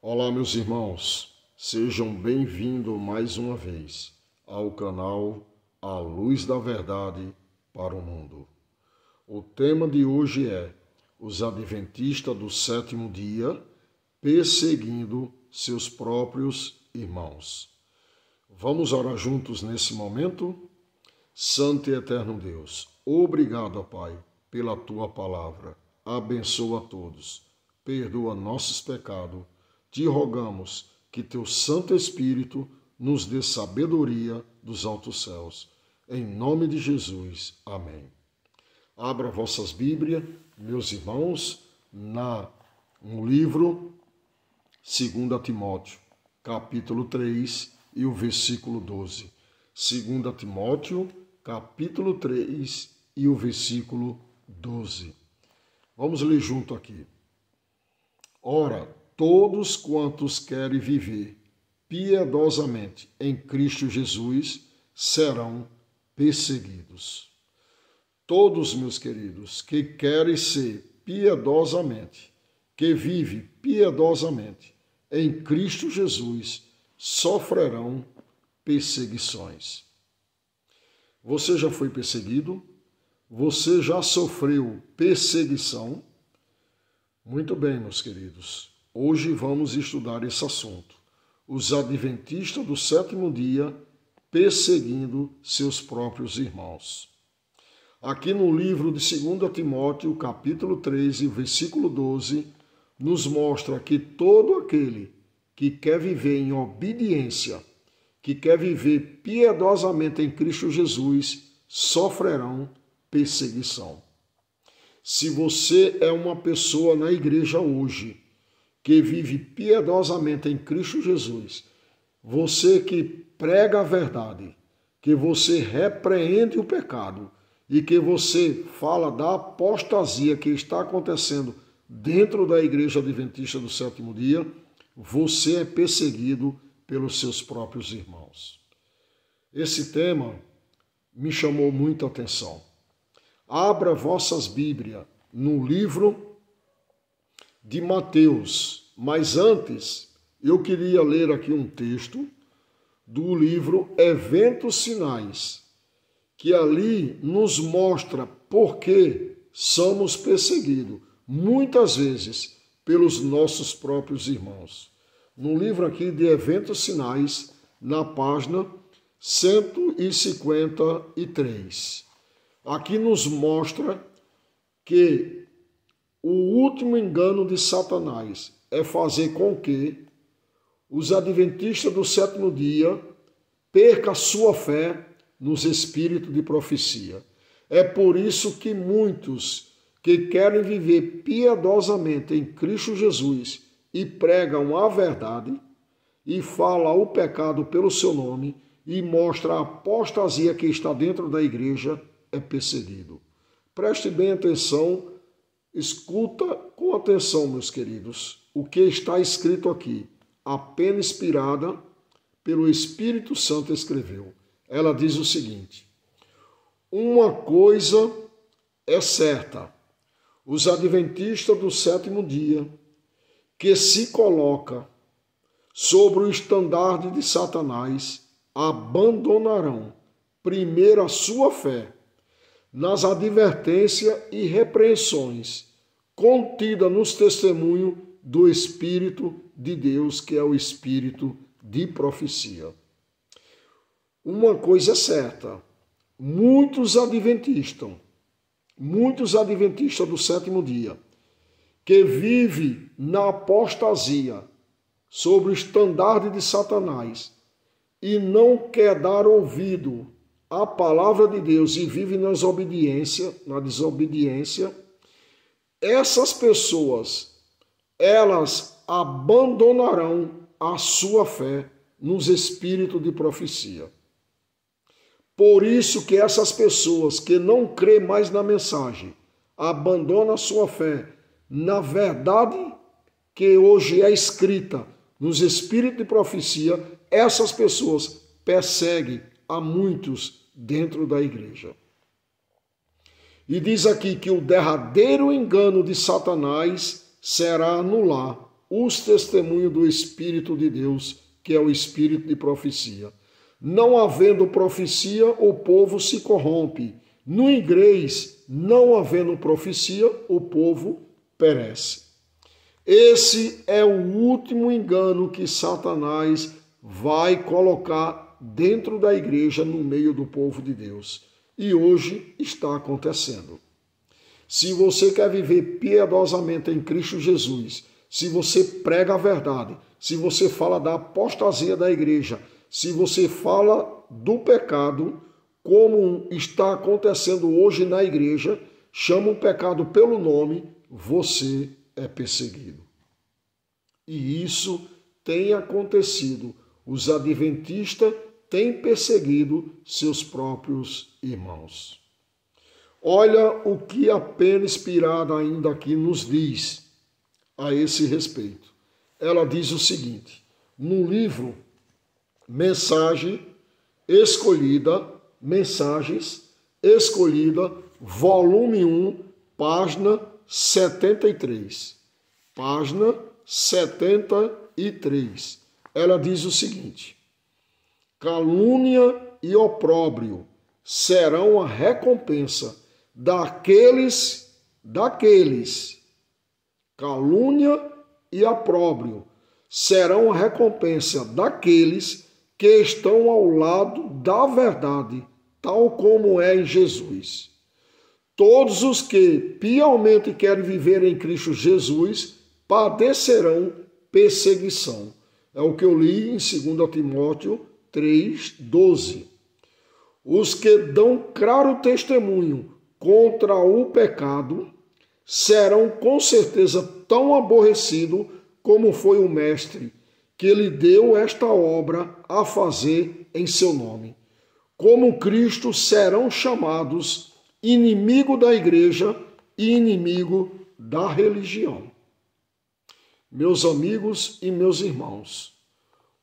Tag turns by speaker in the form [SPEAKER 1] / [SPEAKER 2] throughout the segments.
[SPEAKER 1] Olá, meus irmãos, sejam bem-vindos mais uma vez ao canal A Luz da Verdade para o Mundo. O tema de hoje é os adventistas do sétimo dia perseguindo seus próprios irmãos. Vamos orar juntos nesse momento? Santo e eterno Deus, obrigado, Pai, pela Tua palavra. Abençoa a todos, perdoa nossos pecados. Te rogamos que Teu Santo Espírito nos dê sabedoria dos altos céus. Em nome de Jesus. Amém. Abra vossas Bíblias, meus irmãos, no livro 2 Timóteo, capítulo 3 e o versículo 12. 2 Timóteo, capítulo 3 e o versículo 12. Vamos ler junto aqui. Ora, todos quantos querem viver piedosamente em Cristo Jesus serão perseguidos. Todos, meus queridos, que querem ser piedosamente, que vivem piedosamente em Cristo Jesus, sofrerão perseguições. Você já foi perseguido? Você já sofreu perseguição? Muito bem, meus queridos. Hoje vamos estudar esse assunto. Os adventistas do sétimo dia perseguindo seus próprios irmãos. Aqui no livro de 2 Timóteo, capítulo 13, versículo 12, nos mostra que todo aquele que quer viver em obediência, que quer viver piedosamente em Cristo Jesus, sofrerão perseguição. Se você é uma pessoa na igreja hoje, que vive piedosamente em Cristo Jesus, você que prega a verdade, que você repreende o pecado e que você fala da apostasia que está acontecendo dentro da igreja adventista do sétimo dia, você é perseguido pelos seus próprios irmãos. Esse tema me chamou muita atenção. Abra vossas Bíblias no livro de Mateus, mas antes eu queria ler aqui um texto do livro Eventos Sinais, que ali nos mostra por que somos perseguidos, muitas vezes, pelos nossos próprios irmãos. No livro aqui de Eventos Sinais, na página 153, aqui nos mostra que o último engano de Satanás é fazer com que os adventistas do sétimo dia percam sua fé nos espíritos de profecia. É por isso que muitos que querem viver piedosamente em Cristo Jesus e pregam a verdade e falam o pecado pelo seu nome e mostram a apostasia que está dentro da igreja, é perseguido. Preste bem atenção. Escuta com atenção, meus queridos, o que está escrito aqui. A pena inspirada pelo Espírito Santo escreveu. Ela diz o seguinte: uma coisa é certa, os adventistas do sétimo dia, que se coloca sobre o estandarte de Satanás, abandonarão primeiro a sua fé, nas advertências e repreensões contidas nos testemunhos do Espírito de Deus, que é o Espírito de profecia. Uma coisa é certa, muitos adventistas do sétimo dia, que vivem na apostasia sobre o estandarte de Satanás e não quer dar ouvido a palavra de Deus e vive na desobediência, essas pessoas, elas abandonarão a sua fé nos espíritos de profecia. Por isso que essas pessoas que não crêem mais na mensagem, abandonam a sua fé na verdade que hoje é escrita nos espíritos de profecia, essas pessoas perseguem a muitos dentro da igreja. E diz aqui que o derradeiro engano de Satanás será anular os testemunhos do Espírito de Deus, que é o Espírito de profecia. Não havendo profecia, o povo se corrompe. No inglês, não havendo profecia, o povo perece. Esse é o último engano que Satanás vai colocar dentro da igreja, no meio do povo de Deus. E hoje está acontecendo. Se você quer viver piedosamente em Cristo Jesus, se você prega a verdade, se você fala da apostasia da igreja, se você fala do pecado, como está acontecendo hoje na igreja, chama o pecado pelo nome, você é perseguido. E isso tem acontecido. Os adventistas têm perseguido seus próprios irmãos. Olha o que a pena inspirada ainda aqui nos diz a esse respeito. Ela diz o seguinte, no livro Mensagens Escolhidas, volume 1, página 73. Página 73. Ela diz o seguinte: calúnia e opróbrio serão a recompensa daqueles, calúnia e opróbrio serão a recompensa daqueles que estão ao lado da verdade, tal como é em Jesus. Todos os que piamente querem viver em Cristo Jesus padecerão perseguição. É o que eu li em 2 Timóteo 3:12. Os que dão claro testemunho contra o pecado serão com certeza tão aborrecidos como foi o mestre que lhe deu esta obra a fazer em seu nome. Como Cristo serão chamados inimigo da igreja e inimigo da religião. Meus amigos e meus irmãos,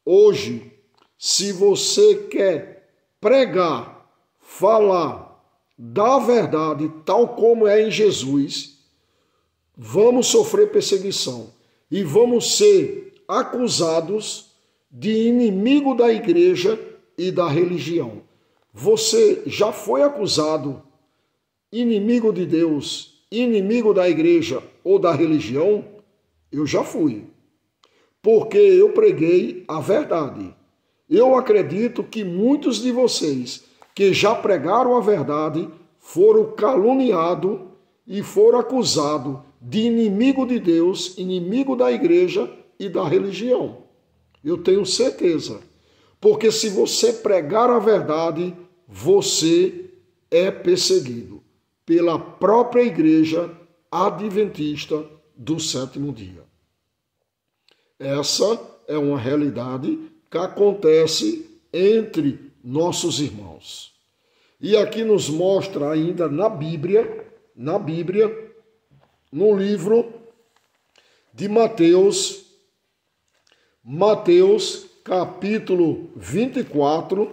[SPEAKER 1] hoje, se você quer pregar, falar da verdade tal como é em Jesus, vamos sofrer perseguição e vamos ser acusados de inimigo da igreja e da religião. Você já foi acusado inimigo de Deus, inimigo da igreja ou da religião? Eu já fui, porque eu preguei a verdade. Eu acredito que muitos de vocês que já pregaram a verdade foram caluniados e foram acusados de inimigo de Deus, inimigo da igreja e da religião. Eu tenho certeza, porque se você pregar a verdade, você é perseguido pela própria igreja adventista do sétimo dia. Essa é uma realidade que acontece entre nossos irmãos. E aqui nos mostra ainda na Bíblia, no livro de Mateus capítulo 24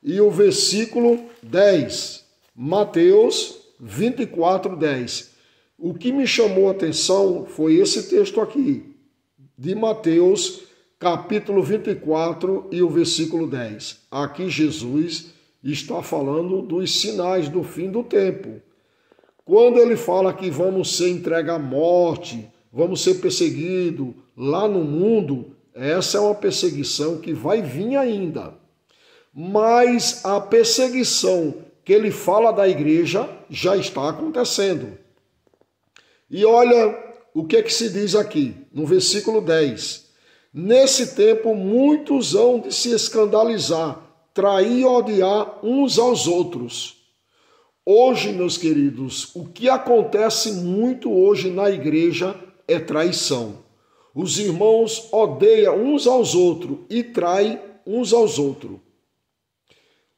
[SPEAKER 1] e o versículo 10. Mateus 24, 10. O que me chamou a atenção foi esse texto aqui, de Mateus, capítulo 24 e o versículo 10. Aqui Jesus está falando dos sinais do fim do tempo. Quando ele fala que vamos ser entregues à morte, vamos ser perseguidos lá no mundo, essa é uma perseguição que vai vir ainda. Mas a perseguição que ele fala da igreja já está acontecendo. E olha o que se diz aqui, no versículo 10. Nesse tempo, muitos hão de se escandalizar, trair e odiar uns aos outros. Hoje, meus queridos, o que acontece muito hoje na igreja é traição. Os irmãos odeiam uns aos outros e traem uns aos outros.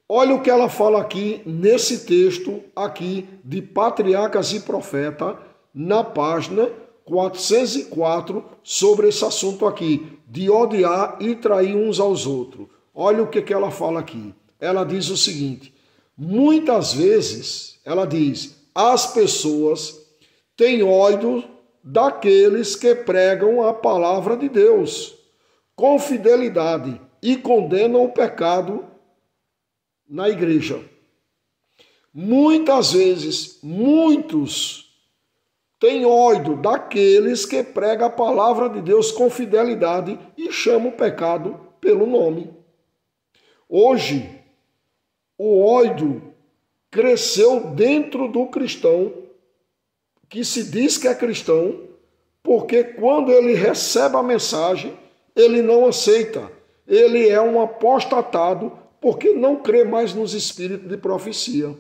[SPEAKER 1] Olha o que ela fala aqui, nesse texto aqui de Patriarcas e Profetas, na página 404, sobre esse assunto aqui, de odiar e trair uns aos outros. Olha o que ela fala aqui. Ela diz o seguinte: muitas vezes, ela diz, as pessoas têm ódio daqueles que pregam a palavra de Deus com fidelidade e condenam o pecado na igreja. Muitas vezes, muitos têm ódio daqueles que pregam a palavra de Deus com fidelidade e chamam o pecado pelo nome. Hoje, o ódio cresceu dentro do cristão, que se diz que é cristão, porque quando ele recebe a mensagem, ele não aceita. Ele é um apostatado, porque não crê mais nos espíritos de profecia.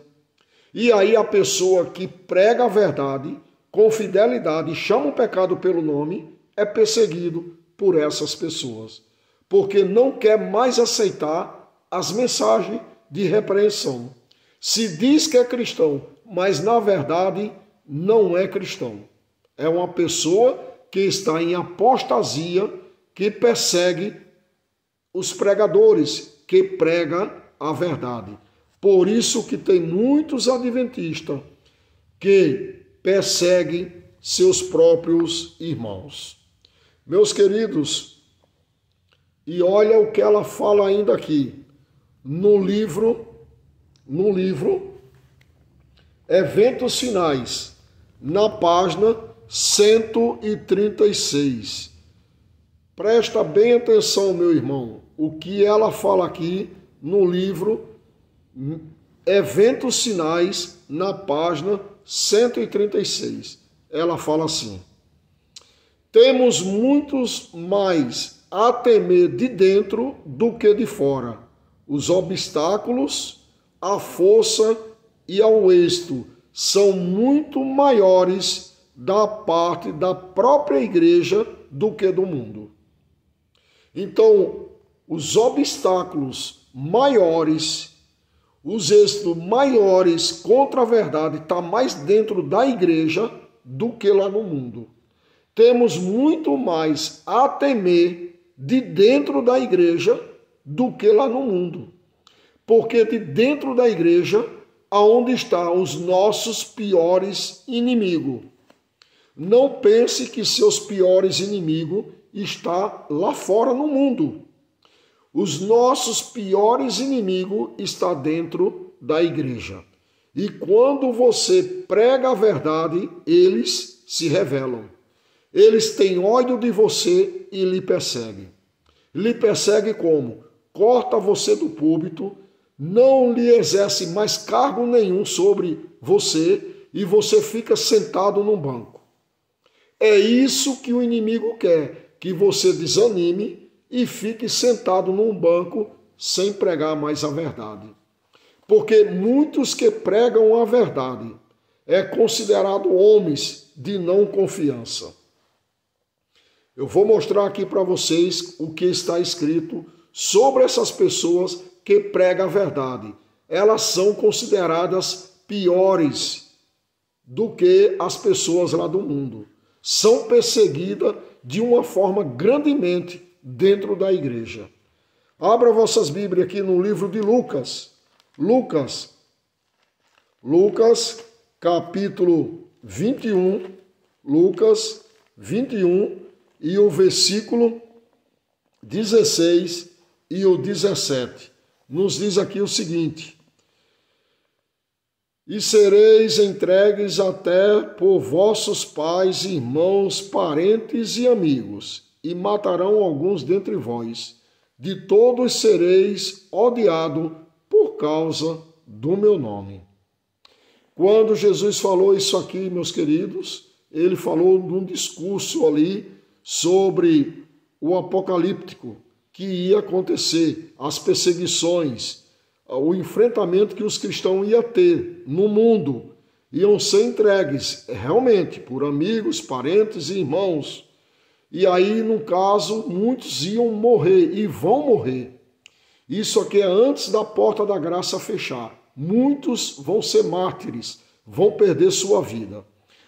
[SPEAKER 1] E aí a pessoa que prega a verdade com fidelidade e chama o pecado pelo nome, é perseguido por essas pessoas, porque não quer mais aceitar as mensagens de repreensão. Se diz que é cristão, mas na verdade não é cristão. É uma pessoa que está em apostasia, que persegue os pregadores, que pregam a verdade. Por isso que tem muitos adventistas que perseguem seus próprios irmãos. Meus queridos, e olha o que ela fala ainda aqui, no livro Eventos Finais, na página 136. Presta bem atenção, meu irmão, o que ela fala aqui no livro Eventos Finais, na página 136. Ela fala assim: temos muitos mais a temer de dentro do que de fora. Os obstáculos, a força e ao êxito são muito maiores da parte da própria igreja do que do mundo. Então, os obstáculos maiores, os êxitos maiores contra a verdade está mais dentro da igreja do que lá no mundo. Temos muito mais a temer de dentro da igreja do que lá no mundo. Porque de dentro da igreja, aonde estão os nossos piores inimigos. Não pense que seus piores inimigos estão lá fora no mundo. Os nossos piores inimigos estão dentro da igreja. E quando você prega a verdade, eles se revelam. Eles têm ódio de você e lhe perseguem. Lhe perseguem como? Corta você do púlpito, não lhe exerce mais cargo nenhum sobre você e você fica sentado num banco. É isso que o inimigo quer, que você desanime e fique sentado num banco sem pregar mais a verdade. Porque muitos que pregam a verdade é considerado homens de não confiança. Eu vou mostrar aqui para vocês o que está escrito sobre essas pessoas que pregam a verdade. Elas são consideradas piores do que as pessoas lá do mundo. São perseguidas de uma forma grandemente dentro da igreja. Abra vossas Bíblias aqui no livro de Lucas. Lucas, capítulo 21. Lucas 21 e o versículo 16 e o 17. Nos diz aqui o seguinte: e sereis entregues até por vossos pais, irmãos, parentes e amigos, e matarão alguns dentre vós. De todos sereis odiados por causa do meu nome. Quando Jesus falou isso aqui, meus queridos, ele falou num discurso ali sobre o apocalíptico que ia acontecer, as perseguições, o enfrentamento que os cristãos iam ter no mundo, iam ser entregues realmente por amigos, parentes e irmãos. E aí, no caso, muitos iam morrer e vão morrer. Isso aqui é antes da porta da graça fechar. Muitos vão ser mártires, vão perder sua vida.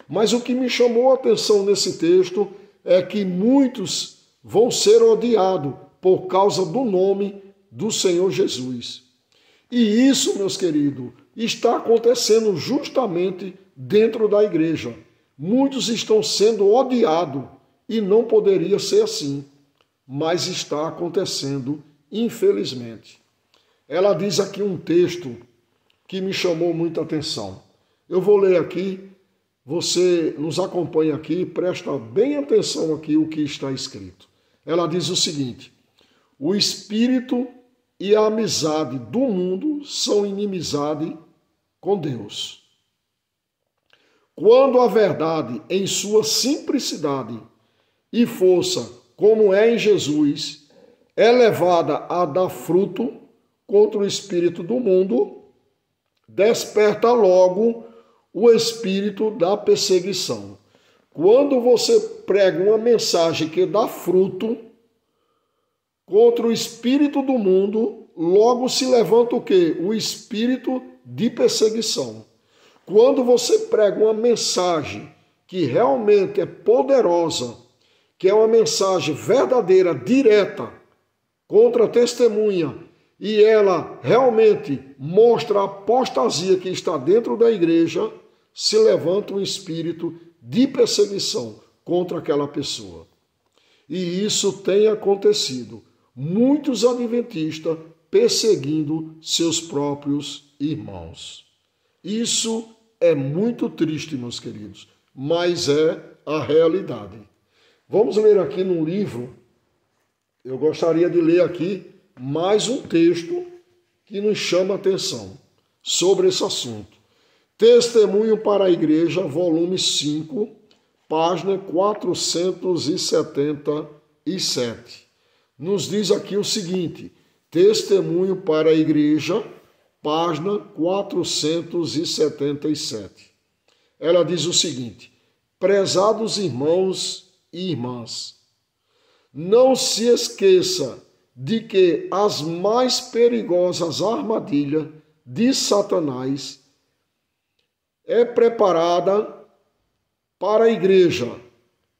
[SPEAKER 1] Mas o que me chamou a atenção nesse texto é que muitos vão ser odiados por causa do nome do Senhor Jesus. E isso, meus queridos, está acontecendo justamente dentro da igreja. Muitos estão sendo odiados e não poderia ser assim, mas está acontecendo, infelizmente. Ela diz aqui um texto que me chamou muita atenção. Eu vou ler aqui, você nos acompanha aqui, presta bem atenção aqui o que está escrito. Ela diz o seguinte: o espírito e a amizade do mundo são inimizade com Deus. Quando a verdade, em sua simplicidade e força, como é em Jesus, é levada a dar fruto contra o espírito do mundo, desperta logo o espírito da perseguição. Quando você prega uma mensagem que dá fruto contra o espírito do mundo, logo se levanta o quê? O espírito de perseguição. Quando você prega uma mensagem que realmente é poderosa, que é uma mensagem verdadeira, direta, contra a testemunha, e ela realmente mostra a apostasia que está dentro da igreja, se levanta um espírito de perseguição contra aquela pessoa. E isso tem acontecido. Muitos adventistas perseguindo seus próprios irmãos. Isso é muito triste, meus queridos, mas é a realidade. Vamos ler aqui no livro, eu gostaria de ler aqui mais um texto que nos chama a atenção sobre esse assunto. Testemunho para a Igreja, volume 5, página 477. Nos diz aqui o seguinte: Testemunho para a Igreja, página 477. Ela diz o seguinte: prezados irmãos e irmãs, não se esqueça de que as mais perigosas armadilhas de Satanás é preparada para a igreja,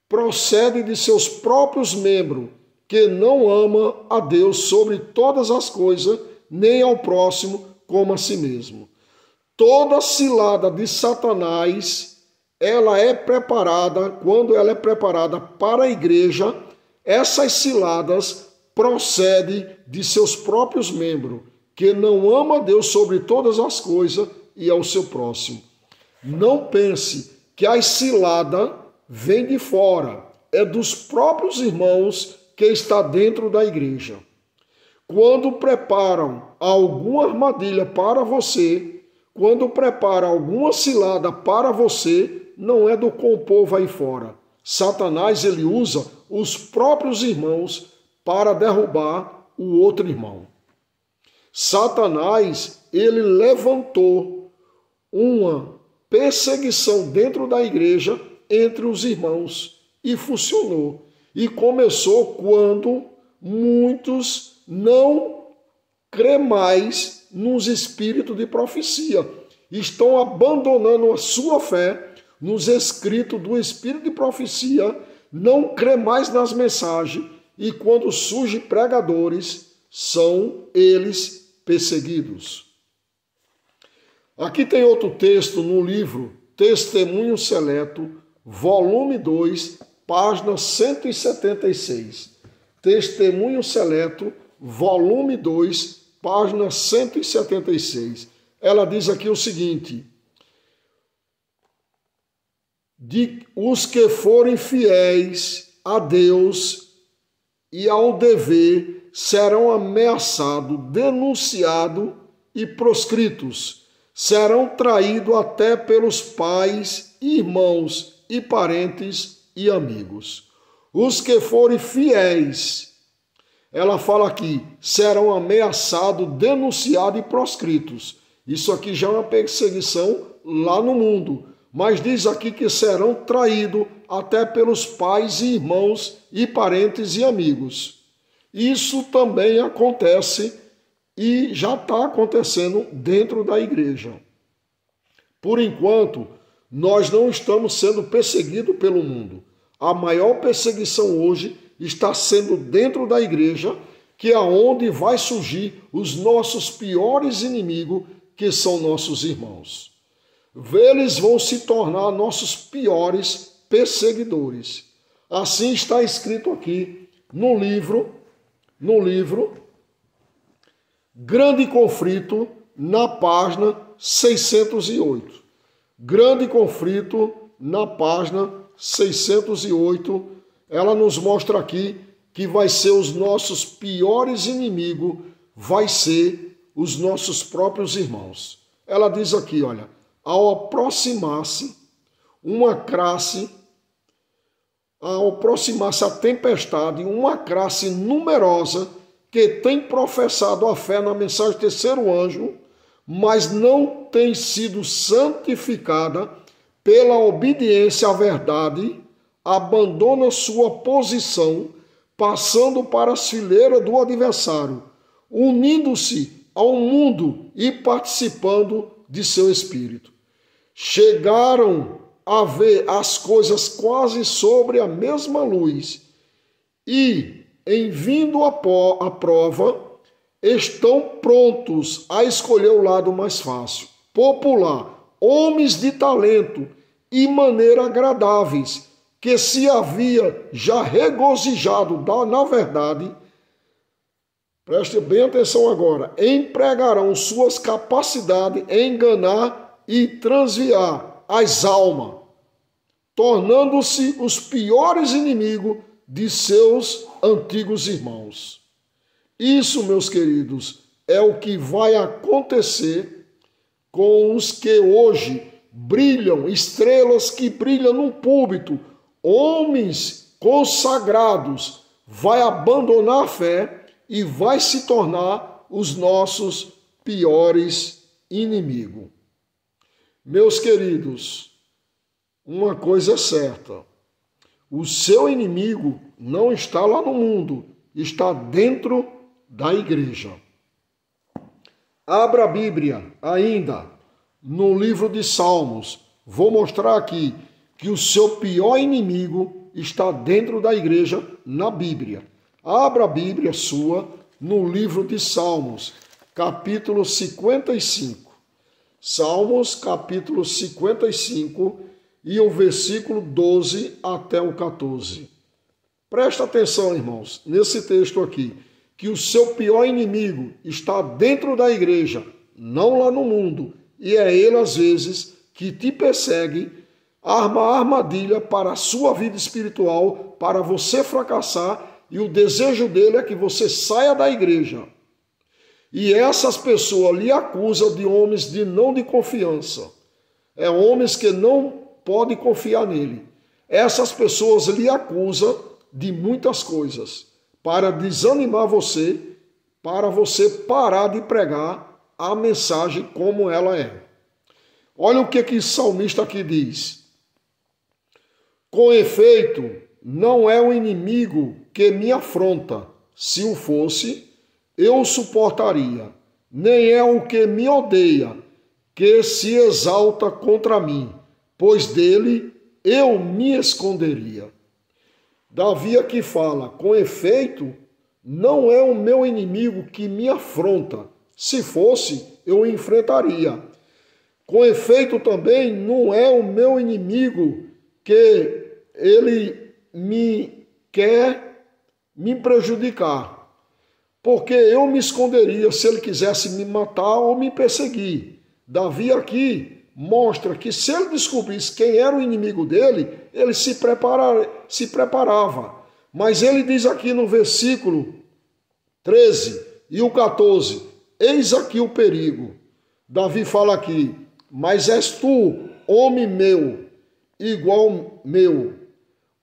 [SPEAKER 1] procede de seus próprios membros, que não ama a Deus sobre todas as coisas, nem ao próximo como a si mesmo. Toda cilada de Satanás, ela é preparada, quando ela é preparada para a igreja, essas ciladas procedem de seus próprios membros, que não ama a Deus sobre todas as coisas e ao seu próximo. Não pense que a cilada vem de fora, é dos próprios irmãos que está dentro da igreja. Quando preparam alguma armadilha para você, quando preparam alguma cilada para você, não é do povo aí fora. Satanás, ele usa os próprios irmãos para derrubar o outro irmão. Satanás, ele levantou uma perseguição dentro da igreja entre os irmãos e funcionou. E começou quando muitos não crê mais nos espíritos de profecia. Estão abandonando a sua fé nos escritos do espírito de profecia, não crê mais nas mensagens, e quando surgem pregadores, são eles perseguidos. Aqui tem outro texto no livro Testemunho Seleto, volume 2, página 176. Testemunho Seleto, volume 2, página 176. Ela diz aqui o seguinte: de os que forem fiéis a Deus e ao dever serão ameaçados, denunciados e proscritos, serão traídos até pelos pais, irmãos e parentes e amigos. Os que forem fiéis, ela fala aqui, serão ameaçados, denunciados e proscritos. Isso aqui já é uma perseguição lá no mundo, mas diz aqui que serão traídos até pelos pais e irmãos e parentes e amigos. Isso também acontece e já está acontecendo dentro da igreja. Por enquanto, nós não estamos sendo perseguidos pelo mundo. A maior perseguição hoje está sendo dentro da igreja, que é onde vai surgir os nossos piores inimigos, que são nossos irmãos. eles vão se tornar nossos piores perseguidores. Assim está escrito aqui no livro Grande Conflito, na página 608. Grande Conflito, na página 608, ela nos mostra aqui que vai ser os nossos piores inimigos, vai ser os nossos próprios irmãos. Ela diz aqui, olha, ao aproximar-se a tempestade, uma classe numerosa que tem professado a fé na mensagem do terceiro anjo, mas não tem sido santificada pela obediência à verdade, abandona sua posição, passando para as fileiras do adversário, unindo-se ao mundo e participando de seu espírito. Chegaram a ver as coisas quase sobre a mesma luz e, em vindo a prova, estão prontos a escolher o lado mais fácil, popular, homens de talento e maneira agradáveis, que se havia já regozijado na verdade, preste bem atenção agora, empregarão suas capacidades em enganar e transviar as almas, tornando-se os piores inimigos de seus antigos irmãos. Isso, meus queridos, é o que vai acontecer com os que hoje brilham, estrelas que brilham no púlpito, homens consagrados, vai abandonar a fé e vai se tornar os nossos piores inimigos. Meus queridos, uma coisa é certa, o seu inimigo não está lá no mundo, está dentro da igreja. Abra a Bíblia ainda no livro de Salmos. Vou mostrar aqui que o seu pior inimigo está dentro da igreja na Bíblia. Abra a Bíblia sua no livro de Salmos, capítulo 55. Salmos, capítulo 55 e o versículo 12 até o 14. Presta atenção, irmãos, nesse texto aqui, que o seu pior inimigo está dentro da igreja, não lá no mundo, e é ele, às vezes, que te persegue, arma a armadilha para a sua vida espiritual, para você fracassar, e o desejo dele é que você saia da igreja. E essas pessoas lhe acusam de homens não de confiança. É homens que não podem confiar nele. Essas pessoas lhe acusam de muitas coisas, para desanimar você, para você parar de pregar a mensagem como ela é. Olha o que o salmista aqui diz. Com efeito, não é o inimigo que me afronta. Se o fosse, eu o suportaria. Nem é o que me odeia, que se exalta contra mim, pois dele eu me esconderia. Davi aqui fala, com efeito, não é o meu inimigo que me afronta. Se fosse, eu o enfrentaria. Com efeito também, não é o meu inimigo que ele me quer me prejudicar. Porque eu me esconderia se ele quisesse me matar ou me perseguir. Davi aqui mostra que se ele descobrisse quem era o inimigo dele, ele se preparava. Mas ele diz aqui no versículo 13 e o 14, eis aqui o perigo. Davi fala aqui, mas és tu, homem meu, igual meu,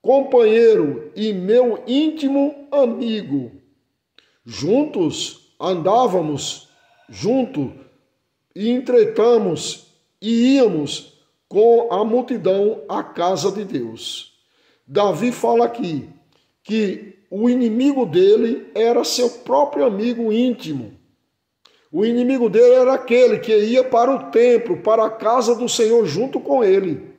[SPEAKER 1] companheiro e meu íntimo amigo. Juntos andávamos, e entretanto e íamos com a multidão à casa de Deus. Davi fala aqui que o inimigo dele era seu próprio amigo íntimo. O inimigo dele era aquele que ia para o templo, para a casa do Senhor junto com ele.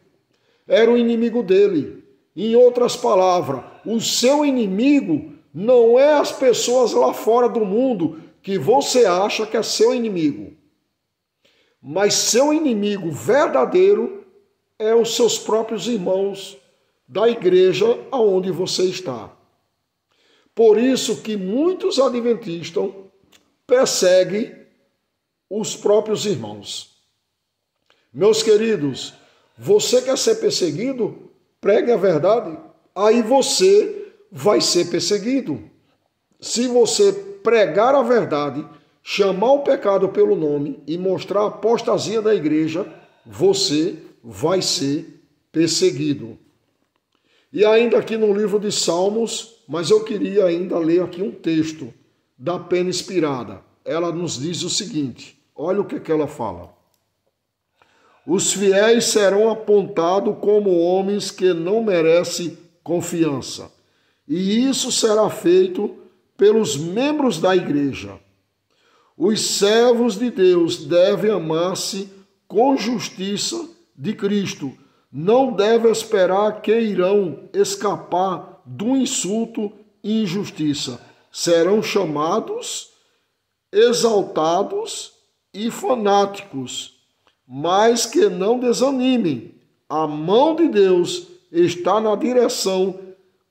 [SPEAKER 1] Era o inimigo dele. Em outras palavras, o seu inimigo não é as pessoas lá fora do mundo que você acha que é seu inimigo. mas seu inimigo verdadeiro é os seus próprios irmãos da igreja aonde você está. Por isso que muitos adventistas perseguem os próprios irmãos. Meus queridos, você quer ser perseguido? Pregue a verdade. Aí você vai ser perseguido. Se você pregar a verdade, chamar o pecado pelo nome e mostrar a apostasia da igreja, você vai ser perseguido. E ainda aqui no livro de Salmos, mas eu queria ainda ler aqui um texto da Pena Inspirada. Ela nos diz o seguinte, olha o que ela fala. Os fiéis serão apontados como homens que não merecem confiança, e isso será feito pelos membros da igreja. Os servos de Deus devem amar-se com justiça de Cristo. Não devem esperar que irão escapar do insulto e injustiça. Serão chamados, exaltados e fanáticos, mas que não desanimem. A mão de Deus está na direção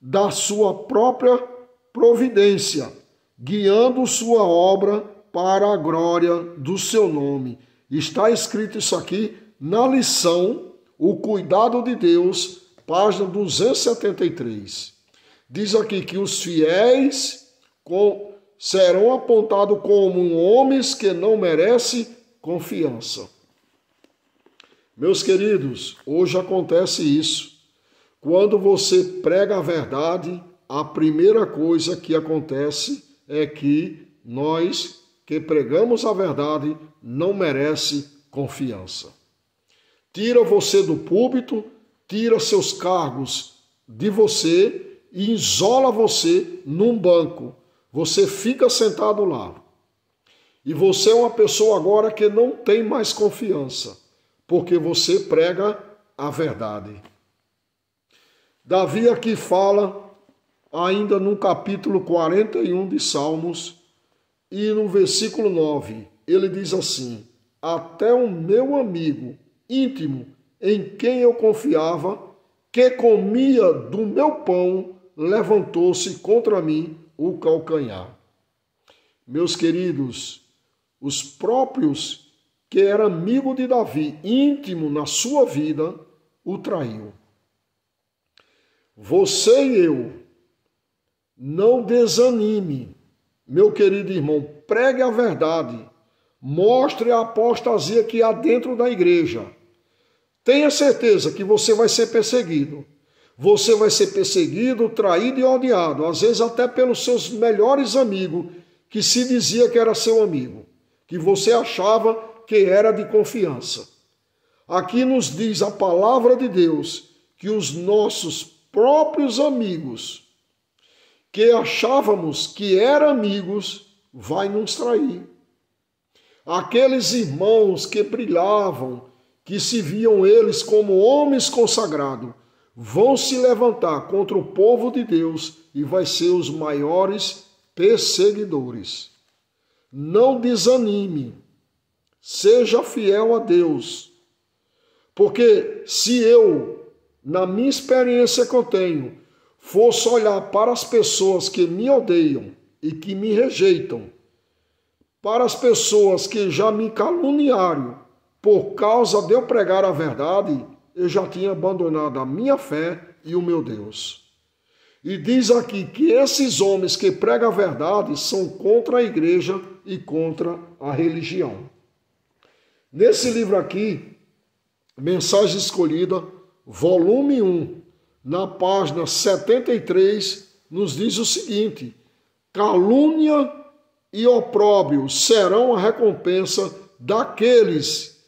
[SPEAKER 1] da sua própria providência, guiando sua obra para a glória do seu nome. Está escrito isso aqui na lição O Cuidado de Deus, página 273. Diz aqui que os fiéis serão apontados como homens que não merecem confiança. Meus queridos, hoje acontece isso. Quando você prega a verdade, a primeira coisa que acontece é que nós que pregamos a verdade não merece confiança. Tira você do púlpito, tira seus cargos de você e isola você num banco. Você fica sentado lá. E você é uma pessoa agora que não tem mais confiança, porque você prega a verdade. Davi aqui fala, ainda no capítulo 41 de Salmos, e no versículo 9, ele diz assim, até o meu amigo íntimo, em quem eu confiava, que comia do meu pão, levantou-se contra mim o calcanhar. Meus queridos, os próprios que era amigo de Davi, íntimo na sua vida, o traiu. Você e eu, não desanime, meu querido irmão, pregue a verdade, mostre a apostasia que há dentro da igreja. Tenha certeza que você vai ser perseguido. Você vai ser perseguido, traído e odiado, às vezes até pelos seus melhores amigos, que se dizia que era seu amigo, que você achava que era de confiança. Aqui nos diz a palavra de Deus que os nossos próprios amigos, que achávamos que eram amigos, vai nos trair. Aqueles irmãos que brilhavam, que se viam eles como homens consagrados, vão se levantar contra o povo de Deus e vai ser os maiores perseguidores. Não desanime, seja fiel a Deus, porque se eu, na minha experiência que eu tenho, fosse olhar para as pessoas que me odeiam e que me rejeitam, para as pessoas que já me caluniaram por causa de eu pregar a verdade, eu já tinha abandonado a minha fé e o meu Deus. E diz aqui que esses homens que pregam a verdade são contra a igreja e contra a religião. Nesse livro aqui, Mensagem Escolhida, volume 1, na página 73, nos diz o seguinte: calúnia e opróbrio serão a recompensa daqueles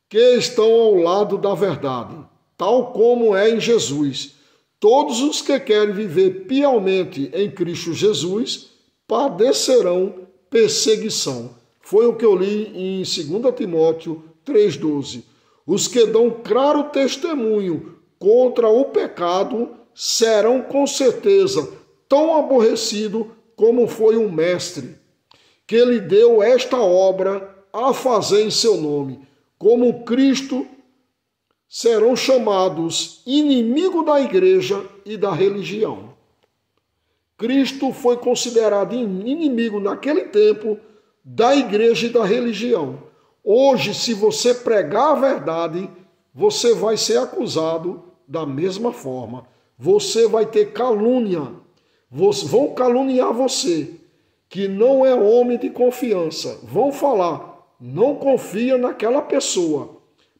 [SPEAKER 1] que estão ao lado da verdade, tal como é em Jesus. Todos os que querem viver piamente em Cristo Jesus padecerão perseguição. Foi o que eu li em 2 Timóteo 3,12. Os que dão claro testemunho contra o pecado serão com certeza tão aborrecidos como foi o mestre, que lhe deu esta obra a fazer em seu nome. como Cristo, serão chamados inimigo da igreja e da religião. Cristo foi considerado inimigo naquele tempo da igreja e da religião. Hoje, se você pregar a verdade, você vai ser acusado da mesma forma. Você vai ter calúnia. Vão caluniar você, que não é homem de confiança. Vão falar, não confia naquela pessoa,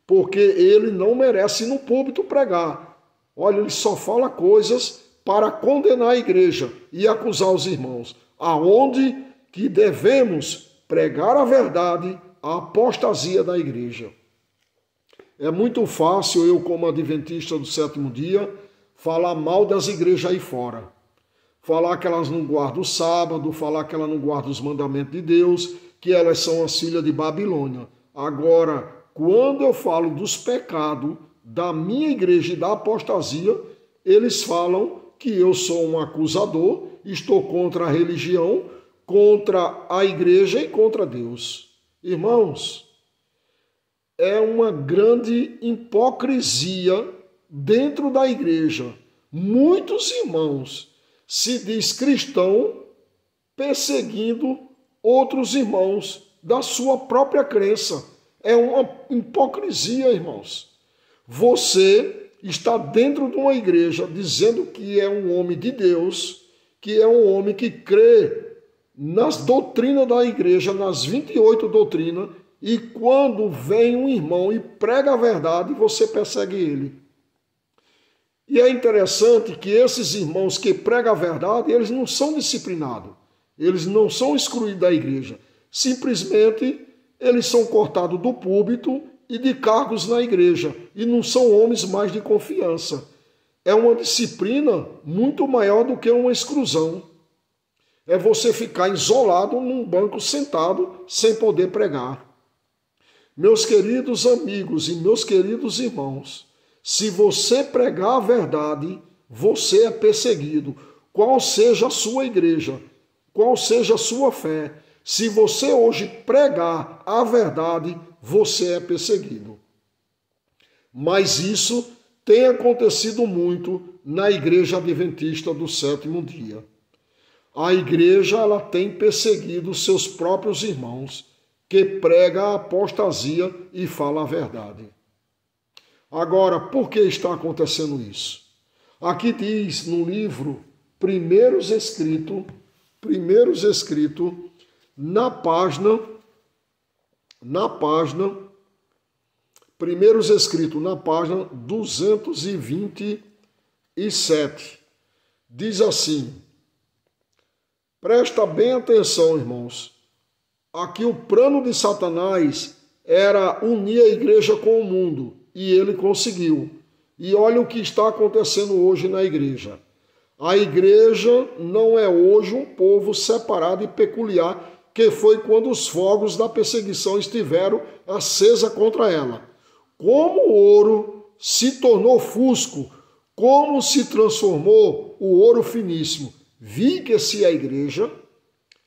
[SPEAKER 1] porque ele não merece no púlpito pregar. Olha, ele só fala coisas para condenar a igreja e acusar os irmãos. Aonde que devemos pregar a verdade, a apostasia da igreja. É muito fácil eu, como adventista do sétimo dia, falar mal das igrejas aí fora. Falar que elas não guardam o sábado, falar que elas não guardam os mandamentos de Deus, que elas são as filhas de Babilônia. Agora, quando eu falo dos pecados da minha igreja e da apostasia, eles falam que eu sou um acusador, estou contra a religião, contra a igreja e contra Deus. Irmãos, é uma grande hipocrisia dentro da igreja. Muitos irmãos se diz cristão perseguindo outros irmãos da sua própria crença. É uma hipocrisia, irmãos. Você está dentro de uma igreja dizendo que é um homem de Deus, que é um homem que crê nas doutrinas da igreja, nas 28 doutrinas, e quando vem um irmão e prega a verdade, você persegue ele. E é interessante que esses irmãos que pregam a verdade, eles não são disciplinados, eles não são excluídos da igreja, simplesmente eles são cortados do púlpito e de cargos na igreja, e não são homens mais de confiança. É uma disciplina muito maior do que uma exclusão. É você ficar isolado num banco sentado sem poder pregar. Meus queridos amigos e meus queridos irmãos, se você pregar a verdade, você é perseguido. Qual seja a sua igreja, qual seja a sua fé, se você hoje pregar a verdade, você é perseguido. Mas isso tem acontecido muito na igreja adventista do sétimo dia. A igreja ela tem perseguido seus próprios irmãos, que prega a apostasia e fala a verdade. Agora, por que está acontecendo isso? Aqui diz no livro Primeiros Escritos, na página 227, diz assim, presta bem atenção, irmãos, aqui o plano de Satanás era unir a igreja com o mundo, e ele conseguiu. E olha o que está acontecendo hoje na igreja. A igreja não é hoje um povo separado e peculiar, que foi quando os fogos da perseguição estiveram acesa contra ela. Como o ouro se tornou fusco, como se transformou o ouro finíssimo. Vi que se a igreja,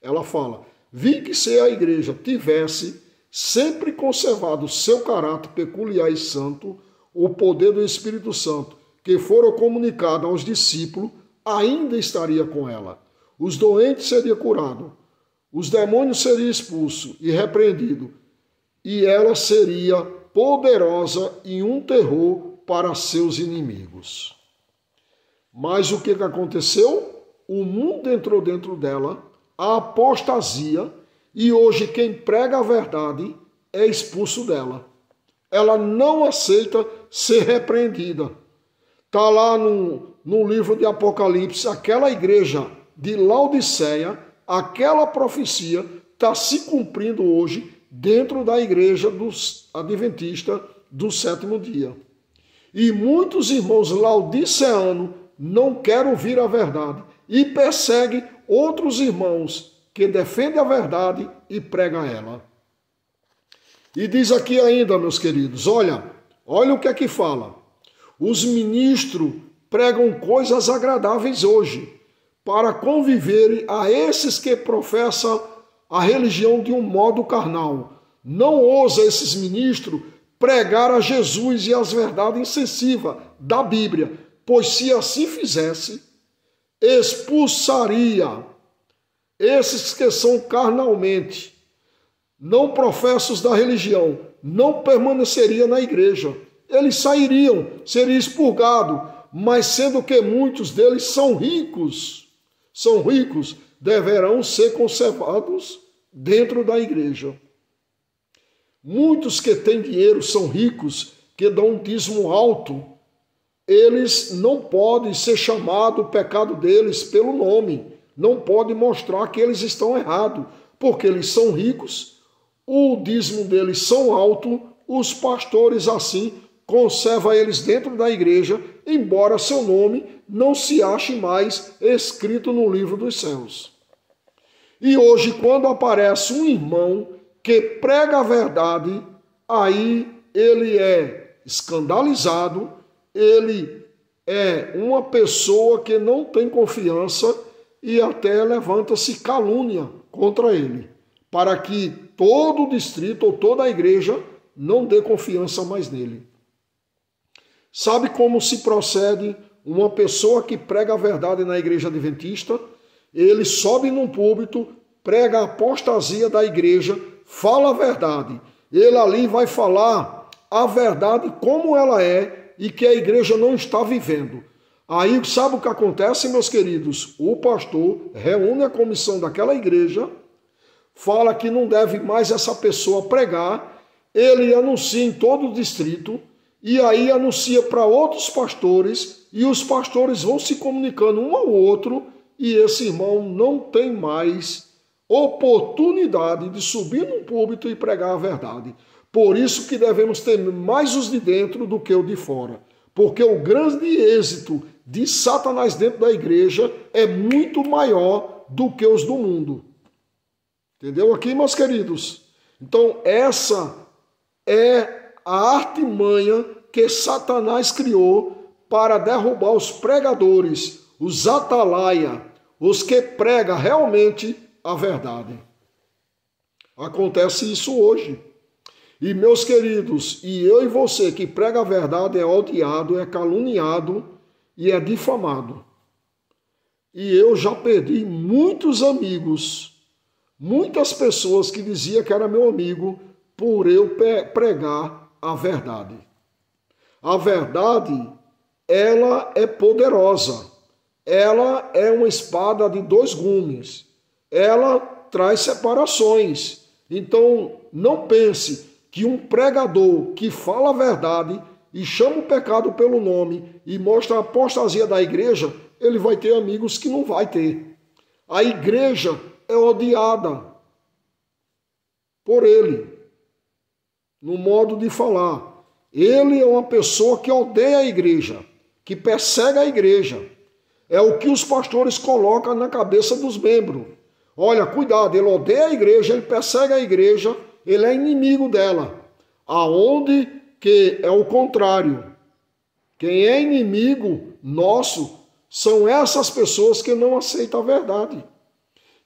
[SPEAKER 1] ela fala, vi que se a igreja tivesse sempre conservado seu caráter peculiar e santo, o poder do Espírito Santo, que fora comunicado aos discípulos, ainda estaria com ela. Os doentes seriam curados, os demônios seriam expulsos e repreendidos, e ela seria poderosa e um terror para seus inimigos. Mas o que aconteceu? O mundo entrou dentro dela, a apostasia, e hoje quem prega a verdade é expulso dela. Ela não aceita ser repreendida. Está lá no livro de Apocalipse, aquela igreja de Laodiceia, aquela profecia está se cumprindo hoje dentro da igreja dos adventistas do sétimo dia. E muitos irmãos laodiceanos não querem ouvir a verdade e perseguem outros irmãos que defendem a verdade e pregam ela. E diz aqui ainda, meus queridos, olha o que é que fala. Os ministros pregam coisas agradáveis hoje, para conviverem a esses que professam a religião de um modo carnal. Não ousa esses ministros pregar a Jesus e as verdades incensivas da Bíblia, pois se assim fizesse, expulsaria esses que são carnalmente, não professos da religião, não permaneceria na igreja. Eles sairiam, seria expurgado, mas sendo que muitos deles são ricos, deverão ser conservados dentro da igreja. Muitos que têm dinheiro, são ricos, que dão um dízimo alto, eles não podem ser chamados, o pecado deles, pelo nome. Não podem mostrar que eles estão errados, porque eles são ricos, o dízimo deles são alto, os pastores assim conservam eles dentro da igreja, embora seu nome não se ache mais escrito no livro dos céus. E hoje, quando aparece um irmão que prega a verdade, aí ele é escandalizado, ele é uma pessoa que não tem confiança e até levanta-se calúnia contra ele, para que todo o distrito ou toda a igreja não dê confiança mais nele. Sabe como se procede uma pessoa que prega a verdade na igreja adventista? Ele sobe num púlpito, prega a apostasia da igreja, fala a verdade. Ele ali vai falar a verdade como ela é e que a igreja não está vivendo. Aí sabe o que acontece, meus queridos? O pastor reúne a comissão daquela igreja, fala que não deve mais essa pessoa pregar, ele anuncia em todo o distrito, e aí anuncia para outros pastores, e os pastores vão se comunicando um ao outro, e esse irmão não tem mais oportunidade de subir num púlpito e pregar a verdade. Por isso que devemos ter mais os de dentro do que o de fora. Porque o grande êxito de Satanás dentro da igreja é muito maior do que os do mundo. Entendeu aqui, meus queridos? Então, essa é a artimanha que Satanás criou para derrubar os pregadores, os atalaia, os que pregam realmente a verdade. Acontece isso hoje. E, meus queridos, e eu e você que prega a verdade é odiado, é caluniado e é difamado. E eu já perdi muitos amigos, muitas pessoas que diziam que era meu amigo por eu pregar a verdade. A verdade, ela é poderosa. Ela é uma espada de dois gumes. Ela traz separações. Então, não pense que um pregador que fala a verdade e chama o pecado pelo nome e mostra a apostasia da igreja, ele vai ter amigos que não vai ter. A igreja é odiada por ele, no modo de falar. Ele é uma pessoa que odeia a igreja, que persegue a igreja. É o que os pastores colocam na cabeça dos membros. Olha, cuidado, ele odeia a igreja, ele persegue a igreja, ele é inimigo dela. Aonde que é o contrário. Quem é inimigo nosso são essas pessoas que não aceitam a verdade,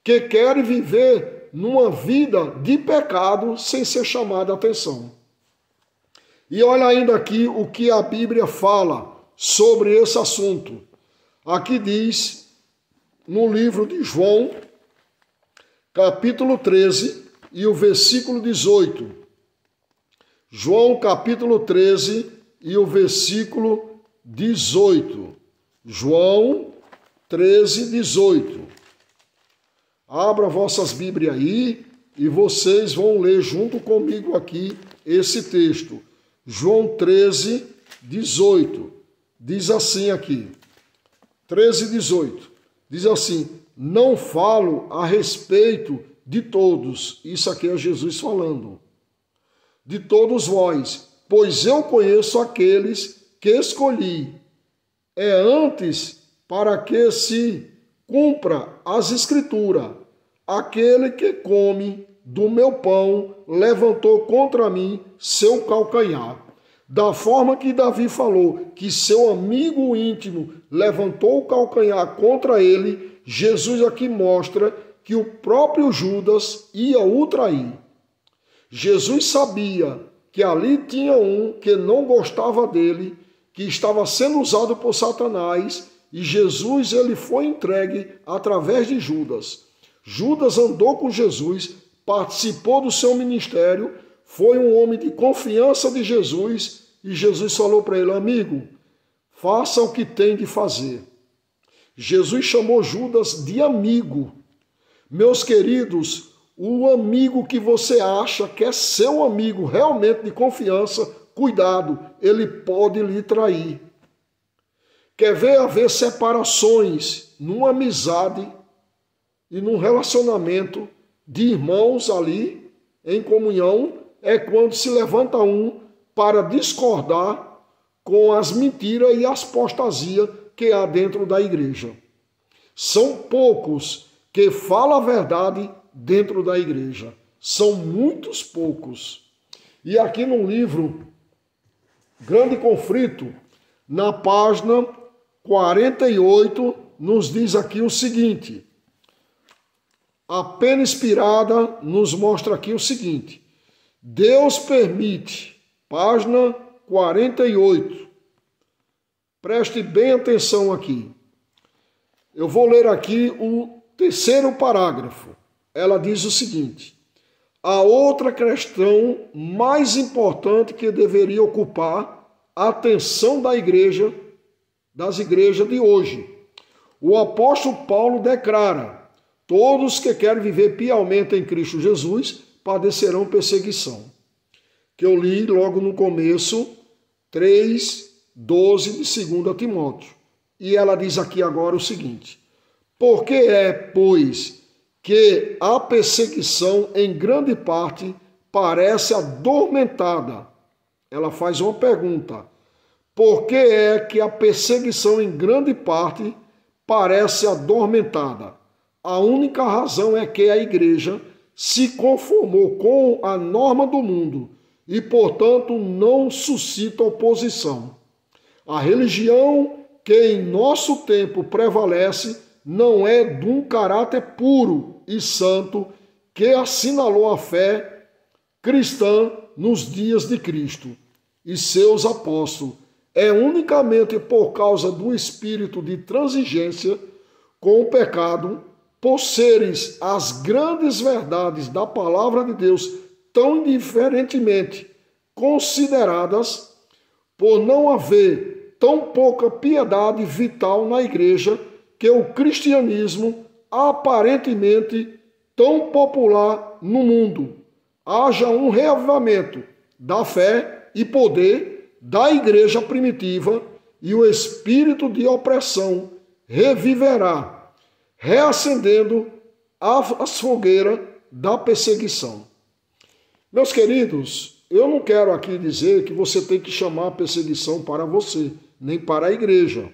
[SPEAKER 1] que querem viver numa vida de pecado sem ser chamada a atenção. E olha ainda aqui o que a Bíblia fala sobre esse assunto. Aqui diz, no livro de João, capítulo 13 e o versículo 18. João, capítulo 13 e o versículo 18. João 13, 18. Abra vossas Bíblias aí e vocês vão ler junto comigo aqui esse texto. João 13, 18. Diz assim aqui. 13, 18. Diz assim: não falo a respeito de todos. Isso aqui é Jesus falando. De todos vós, pois eu conheço aqueles que escolhi. É antes para que se cumpra as Escrituras. Aquele que come do meu pão levantou contra mim seu calcanhar. Da forma que Davi falou que seu amigo íntimo levantou o calcanhar contra ele, Jesus aqui mostra que o próprio Judas ia o trair. Jesus sabia que ali tinha um que não gostava dele, que estava sendo usado por Satanás, e Jesus ele foi entregue através de Judas. Judas andou com Jesus, participou do seu ministério, foi um homem de confiança de Jesus, e Jesus falou para ele: amigo, faça o que tem de fazer. Jesus chamou Judas de amigo. Meus queridos, o amigo que você acha que é seu amigo realmente de confiança, cuidado, ele pode lhe trair. Quer ver haver separações numa amizade e num relacionamento de irmãos ali, em comunhão, é quando se levanta um para discordar com as mentiras e as apostasias que há dentro da igreja. São poucos que falam a verdade dentro da igreja. São muitos poucos. E aqui no livro Grande Conflito, na página 48, nos diz aqui o seguinte. A pena inspirada nos mostra aqui o seguinte. Deus permite, página 48. Preste bem atenção aqui. Eu vou ler aqui o terceiro parágrafo. Ela diz o seguinte: a outra questão mais importante que deveria ocupar a atenção das igrejas de hoje. O apóstolo Paulo declara: todos que querem viver piamente em Cristo Jesus padecerão perseguição. Que eu li logo no começo, 3:12 de 2 Timóteo. E ela diz aqui agora o seguinte: porque é, pois, que a perseguição em grande parte parece adormentada. Ela faz uma pergunta. Por que é que a perseguição em grande parte parece adormentada? A única razão é que a igreja se conformou com a norma do mundo e, portanto, não suscita oposição. A religião que em nosso tempo prevalece não é de um caráter puro e santo que assinalou a fé cristã nos dias de Cristo e seus apóstolos. É unicamente por causa do espírito de transigência com o pecado, por seres as grandes verdades da palavra de Deus tão indiferentemente consideradas, por não haver tão pouca piedade vital na igreja, que o cristianismo, aparentemente tão popular no mundo, haja um reavivamento da fé e poder da igreja primitiva e o espírito de opressão reviverá, reacendendo as fogueiras da perseguição. Meus queridos, eu não quero aqui dizer que você tem que chamar a perseguição para você, nem para a igreja.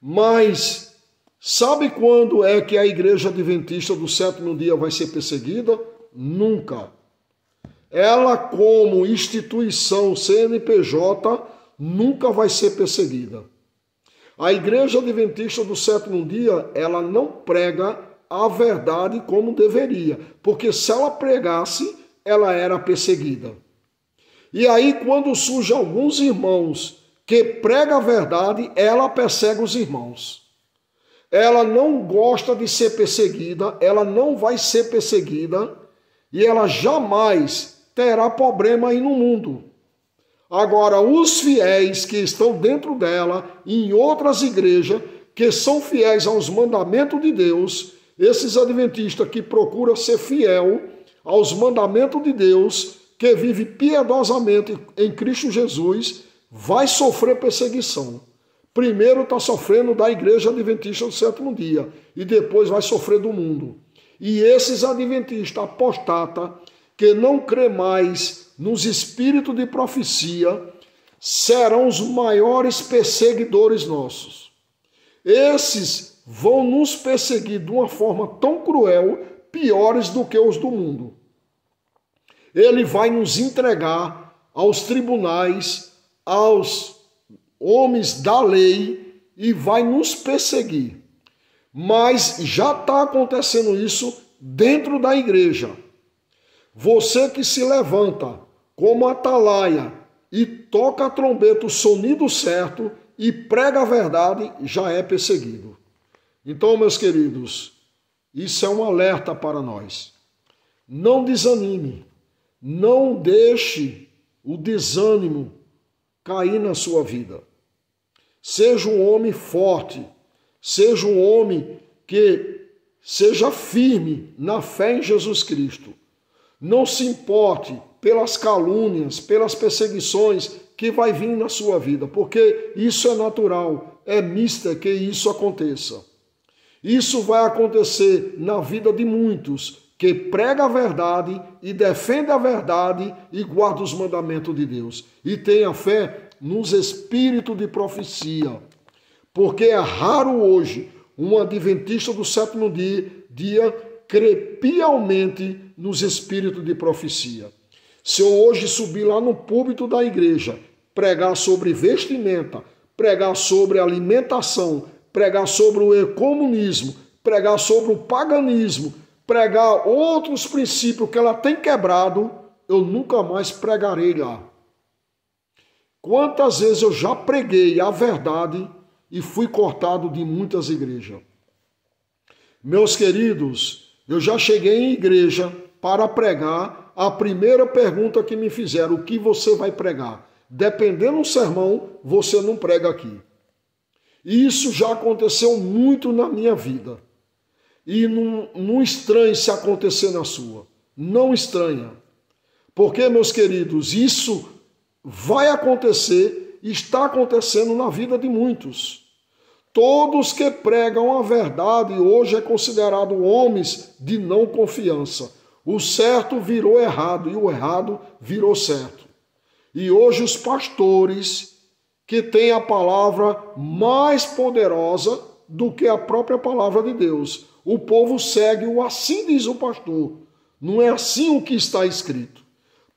[SPEAKER 1] Mas sabe quando é que a igreja adventista do sétimo dia vai ser perseguida? Nunca. Ela, como instituição CNPJ, nunca vai ser perseguida. A igreja adventista do sétimo dia, ela não prega a verdade como deveria, porque se ela pregasse, ela era perseguida. E aí, quando surgem alguns irmãos que pregam a verdade, ela persegue os irmãos. Ela não gosta de ser perseguida, ela não vai ser perseguida e ela jamais terá problema aí no mundo. Agora, os fiéis que estão dentro dela, em outras igrejas, que são fiéis aos mandamentos de Deus, esses adventistas que procuram ser fiel aos mandamentos de Deus, que vive piedosamente em Cristo Jesus, vai sofrer perseguição. Primeiro está sofrendo da igreja adventista do sétimo dia e depois vai sofrer do mundo. E esses adventistas apostatas que não crê mais nos espíritos de profecia serão os maiores perseguidores nossos. Esses vão nos perseguir de uma forma tão cruel, piores do que os do mundo. Ele vai nos entregar aos tribunais, aos homens da lei e vai nos perseguir. Mas já está acontecendo isso dentro da igreja. Você que se levanta como atalaia e toca a trombeta o sonido certo e prega a verdade, já é perseguido. Então, meus queridos, isso é um alerta para nós. Não desanime, não deixe o desânimo cair na sua vida. Seja um homem forte, seja um homem que seja firme na fé em Jesus Cristo. Não se importe pelas calúnias, pelas perseguições que vai vir na sua vida, porque isso é natural, é mista que isso aconteça. Isso vai acontecer na vida de muitos que prega a verdade e defende a verdade e guarda os mandamentos de Deus. E tenha fé nos espíritos de profecia, porque é raro hoje um adventista do sétimo dia crer piamente nos espíritos de profecia. Se eu hoje subir lá no púlpito da igreja, pregar sobre vestimenta, pregar sobre alimentação, pregar sobre o ecumenismo, pregar sobre o paganismo, pregar outros princípios que ela tem quebrado, eu nunca mais pregarei lá. Quantas vezes eu já preguei a verdade e fui cortado de muitas igrejas. Meus queridos, eu já cheguei em igreja para pregar, a primeira pergunta que me fizeram, o que você vai pregar? Dependendo do sermão, você não prega aqui. Isso já aconteceu muito na minha vida. E não estranhe se acontecer na sua. Não estranha. Porque, meus queridos, isso vai acontecer, está acontecendo na vida de muitos. Todos que pregam a verdade hoje é considerado homens de não confiança. O certo virou errado e o errado virou certo. E hoje os pastores que têm a palavra mais poderosa do que a própria palavra de Deus. O povo segue o assim diz o pastor. Não é assim o que está escrito.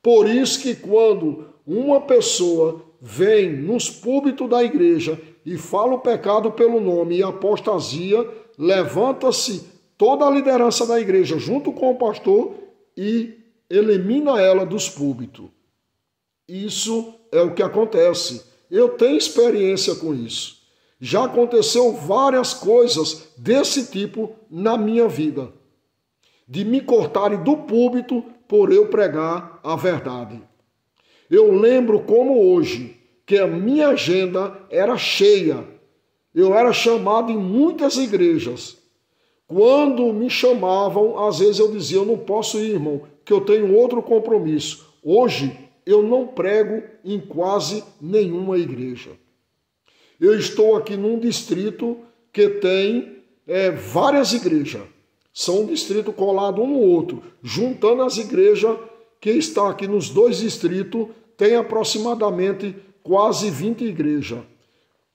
[SPEAKER 1] Por isso que quando uma pessoa vem nos púlpitos da igreja e fala o pecado pelo nome e apostasia, levanta-se toda a liderança da igreja junto com o pastor e elimina ela dos púlpitos. Isso é o que acontece. Eu tenho experiência com isso. Já aconteceu várias coisas desse tipo na minha vida. De me cortarem do púlpito por eu pregar a verdade. Eu lembro como hoje, que a minha agenda era cheia. Eu era chamado em muitas igrejas. Quando me chamavam, às vezes eu dizia, eu não posso ir, irmão, que eu tenho outro compromisso. Hoje, eu não prego em quase nenhuma igreja. Eu estou aqui num distrito que tem várias igrejas. São um distrito colado um no outro. Juntando as igrejas que estão aqui nos dois distritos, tem aproximadamente quase 20 igrejas.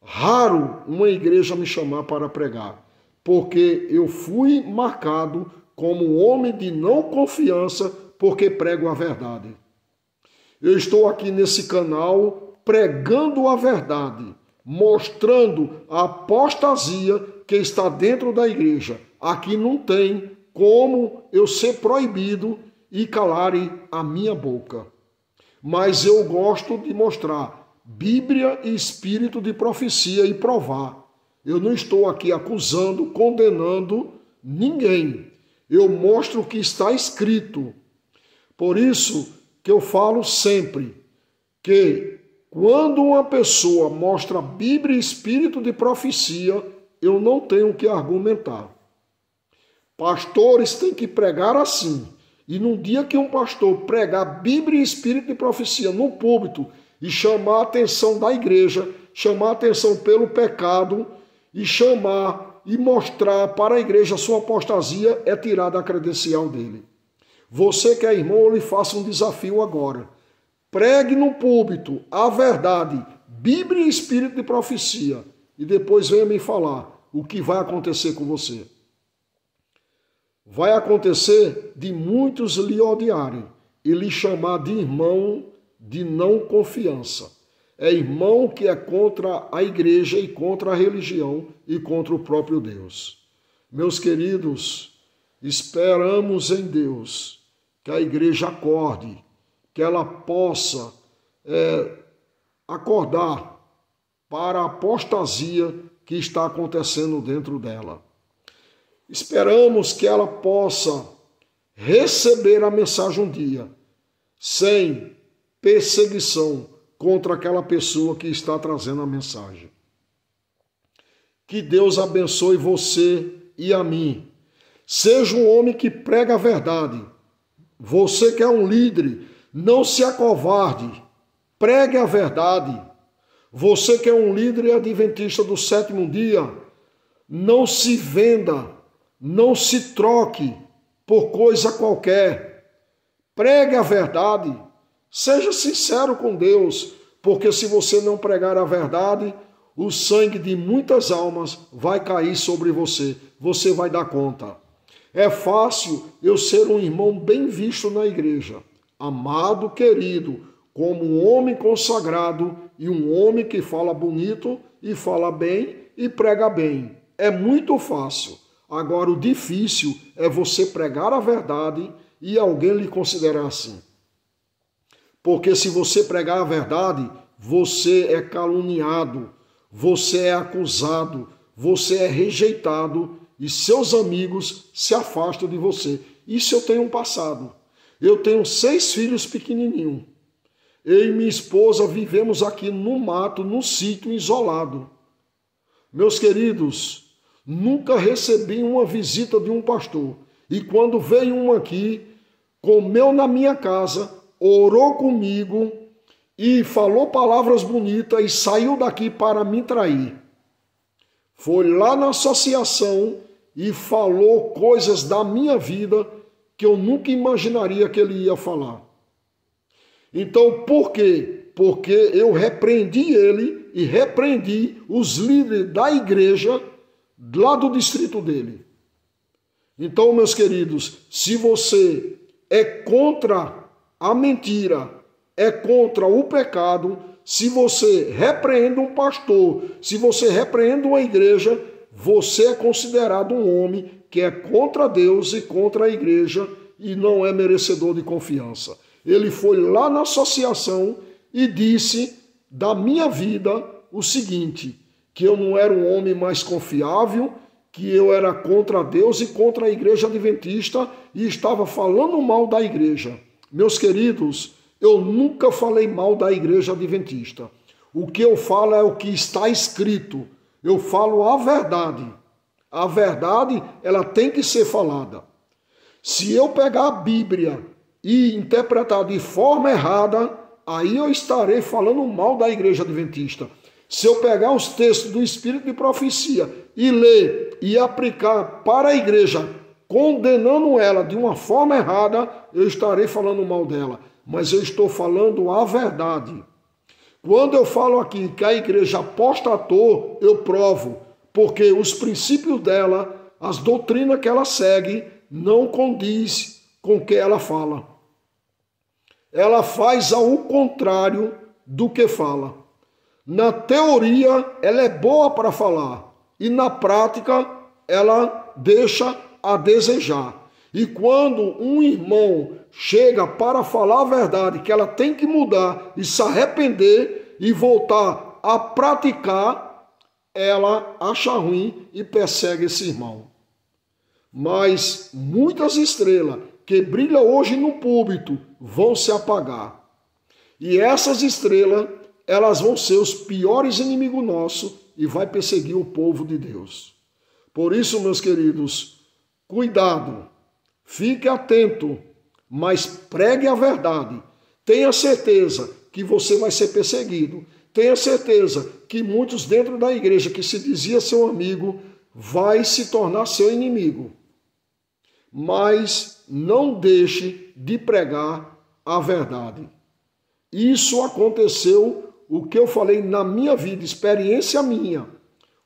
[SPEAKER 1] Raro uma igreja me chamar para pregar, porque eu fui marcado como homem de não confiança, porque prego a verdade. Eu estou aqui nesse canal pregando a verdade, mostrando a apostasia que está dentro da igreja. Aqui não tem como eu ser proibido e calarem a minha boca. Mas eu gosto de mostrar Bíblia e espírito de profecia e provar. Eu não estou aqui acusando, condenando ninguém. Eu mostro o que está escrito. Por isso que eu falo sempre que quando uma pessoa mostra Bíblia e espírito de profecia, eu não tenho que argumentar. Pastores têm que pregar assim. E no dia que um pastor pregar Bíblia e espírito de profecia no púlpito e chamar a atenção da igreja, chamar a atenção pelo pecado e chamar e mostrar para a igreja sua apostasia, é tirar da credencial dele. Você que é irmão, eu lhe faço um desafio agora. Pregue no púlpito a verdade, Bíblia e espírito de profecia, e depois venha me falar o que vai acontecer com você. Vai acontecer de muitos lhe odiarem e lhe chamar de irmão de não confiança. É irmão que é contra a igreja e contra a religião e contra o próprio Deus. Meus queridos, esperamos em Deus que a igreja acorde que ela possa acordar para a apostasia que está acontecendo dentro dela. Esperamos que ela possa receber a mensagem um dia, sem perseguição contra aquela pessoa que está trazendo a mensagem. Que Deus abençoe você e a mim. Seja um homem que prega a verdade. Você que é um líder, não se acovarde. Pregue a verdade. Você que é um líder e adventista do sétimo dia, não se venda, não se troque por coisa qualquer. Pregue a verdade. Seja sincero com Deus, porque se você não pregar a verdade, o sangue de muitas almas vai cair sobre você. Você vai dar conta. É fácil eu ser um irmão bem visto na igreja, amado, querido, como um homem consagrado e um homem que fala bonito e fala bem e prega bem. É muito fácil. Agora, o difícil é você pregar a verdade e alguém lhe considerar assim. Porque se você pregar a verdade, você é caluniado, você é acusado, você é rejeitado e seus amigos se afastam de você. Isso eu tenho passado. Eu tenho 6 filhos pequenininhos. Eu e minha esposa vivemos aqui no mato, num sítio isolado. Meus queridos, nunca recebi uma visita de um pastor. E quando veio um aqui, comeu na minha casa, orou comigo e falou palavras bonitas e saiu daqui para me trair. Foi lá na associação e falou coisas da minha vida que eu nunca imaginaria que ele ia falar. Então, por quê? Porque eu repreendi ele e repreendi os líderes da igreja lá do distrito dele. Então, meus queridos, se você é contra a mentira, é contra o pecado, se você repreende um pastor, se você repreende uma igreja, você é considerado um homem que é contra Deus e contra a igreja e não é merecedor de confiança. Ele foi lá na associação e disse da minha vida o seguinte, que eu não era um homem mais confiável, que eu era contra Deus e contra a igreja adventista e estava falando mal da igreja. Meus queridos, eu nunca falei mal da igreja adventista. O que eu falo é o que está escrito. Eu falo a verdade. A verdade, ela tem que ser falada. Se eu pegar a Bíblia e interpretar de forma errada, aí eu estarei falando mal da igreja adventista. Se eu pegar os textos do Espírito de Profecia e ler e aplicar para a igreja, condenando ela de uma forma errada, eu estarei falando mal dela. Mas eu estou falando a verdade. Quando eu falo aqui que a igreja apostatou, eu provo, porque os princípios dela, as doutrinas que ela segue, não condiz com o que ela fala. Ela faz ao contrário do que fala. Na teoria, ela é boa para falar, e na prática, ela deixa a desejar. E quando um irmão chega para falar a verdade, que ela tem que mudar e se arrepender e voltar a praticar, ela acha ruim e persegue esse irmão. Mas muitas estrelas que brilham hoje no púlpito vão se apagar. E essas estrelas, elas vão ser os piores inimigos nossos e vai perseguir o povo de Deus. Por isso, meus queridos, cuidado, fique atento, mas pregue a verdade. Tenha certeza que você vai ser perseguido. Tenha certeza que muitos dentro da igreja que se dizia seu amigo vai se tornar seu inimigo. Mas não deixe de pregar a verdade. Isso aconteceu, o que eu falei na minha vida, experiência minha.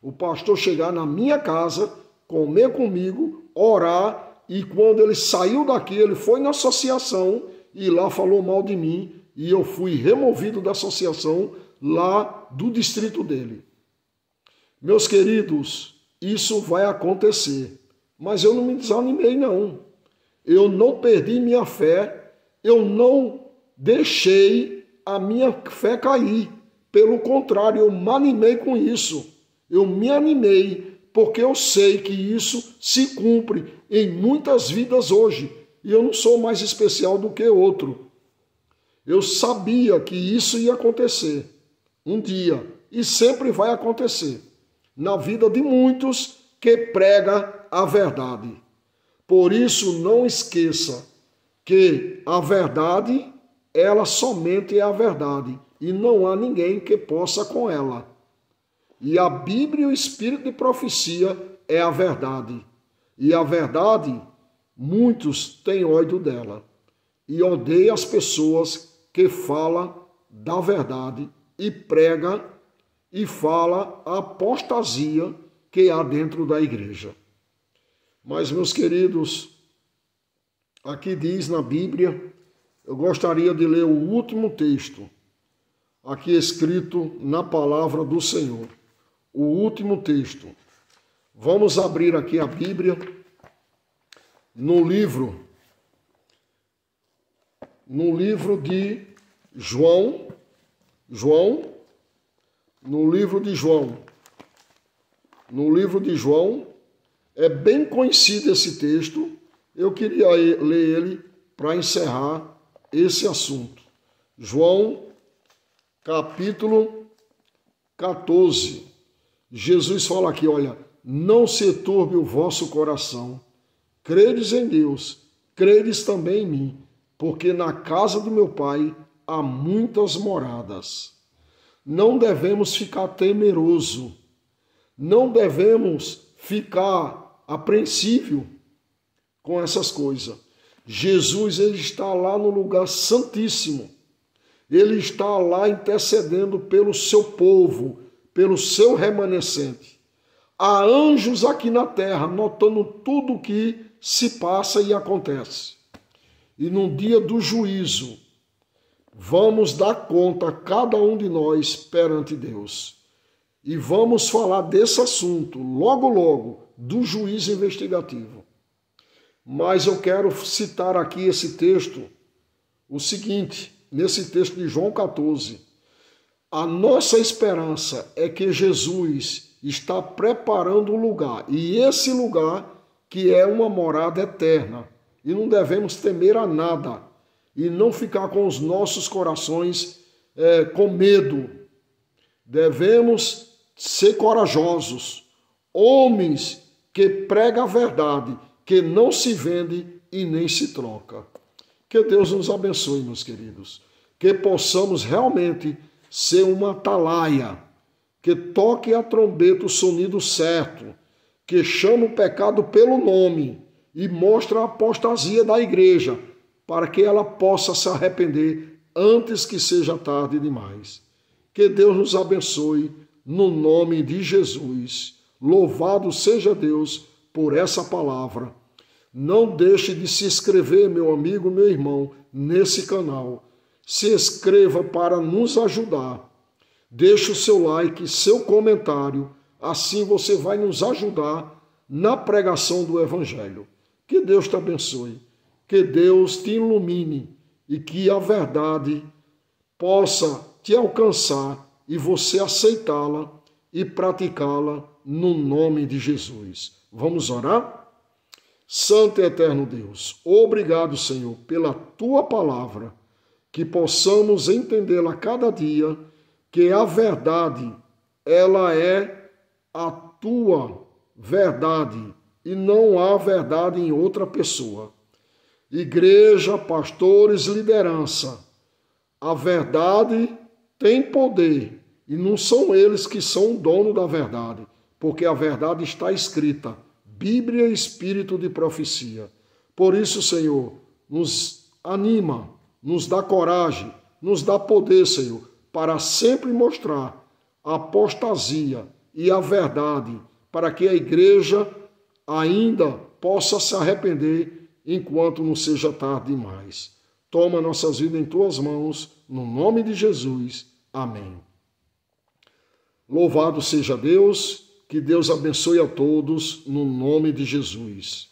[SPEAKER 1] O pastor chegar na minha casa, comer comigo, orar, e quando ele saiu daqui, ele foi na associação e lá falou mal de mim, e eu fui removido da associação lá do distrito dele. Meus queridos, isso vai acontecer, mas eu não me desanimei não. Eu não perdi minha fé, eu não deixei a minha fé cair. Pelo contrário, eu me animei com isso. Eu me animei porque eu sei que isso se cumpre em muitas vidas hoje. E eu não sou mais especial do que outro. Eu sabia que isso ia acontecer um dia e sempre vai acontecer na vida de muitos que prega a verdade. Por isso, não esqueça que a verdade, ela somente é a verdade e não há ninguém que possa com ela. E a Bíblia e o Espírito de profecia é a verdade. E a verdade, muitos têm ódio dela e odeiam as pessoas que falam da verdade e prega e fala a apostasia que há dentro da igreja. Mas, meus queridos, aqui diz na Bíblia, eu gostaria de ler o último texto, aqui escrito na palavra do Senhor. O último texto. Vamos abrir aqui a Bíblia no livro de João, no livro de João, é bem conhecido esse texto, eu queria ler ele para encerrar esse assunto. João, capítulo 14. Jesus fala aqui, olha, não se turbe o vosso coração, credes em Deus, credes também em mim, porque na casa do meu Pai há muitas moradas. Não devemos ficar temeroso, não devemos ficar apreensivo com essas coisas. Jesus, ele está lá no lugar santíssimo, ele está lá intercedendo pelo seu povo, pelo seu remanescente. Há anjos aqui na terra, notando tudo o que se passa e acontece. E no dia do juízo, vamos dar conta, cada um de nós, perante Deus. E vamos falar desse assunto, logo, logo, do juízo investigativo. Mas eu quero citar aqui esse texto, o seguinte, nesse texto de João 14, a nossa esperança é que Jesus está preparando um lugar, e esse lugar que é uma morada eterna, e não devemos temer a nada, e não ficar com os nossos corações com medo. Devemos ser corajosos, homens que pregam a verdade, que não se vende e nem se troca. Que Deus nos abençoe, meus queridos, que possamos realmente ser uma atalaia, que toque a trombeta o sonido certo, que chama o pecado pelo nome e mostra a apostasia da igreja, para que ela possa se arrepender antes que seja tarde demais. Que Deus nos abençoe, no nome de Jesus. Louvado seja Deus por essa palavra. Não deixe de se inscrever, meu amigo, meu irmão, nesse canal. Se inscreva para nos ajudar. Deixe o seu like, seu comentário. Assim você vai nos ajudar na pregação do Evangelho. Que Deus te abençoe. Que Deus te ilumine e que a verdade possa te alcançar e você aceitá-la e praticá-la no nome de Jesus. Vamos orar? Santo e eterno Deus, obrigado, Senhor, pela tua palavra, que possamos entendê-la cada dia, que a verdade, ela é a tua verdade e não há verdade em outra pessoa. Igreja, pastores, liderança, a verdade tem poder e não são eles que são o dono da verdade, porque a verdade está escrita, Bíblia e Espírito de profecia. Por isso, Senhor, nos anima, nos dá coragem, nos dá poder, Senhor, para sempre mostrar a apostasia e a verdade, para que a igreja ainda possa se arrepender enquanto não seja tarde demais. Toma nossas vidas em tuas mãos, no nome de Jesus. Amém. Louvado seja Deus, que Deus abençoe a todos, no nome de Jesus.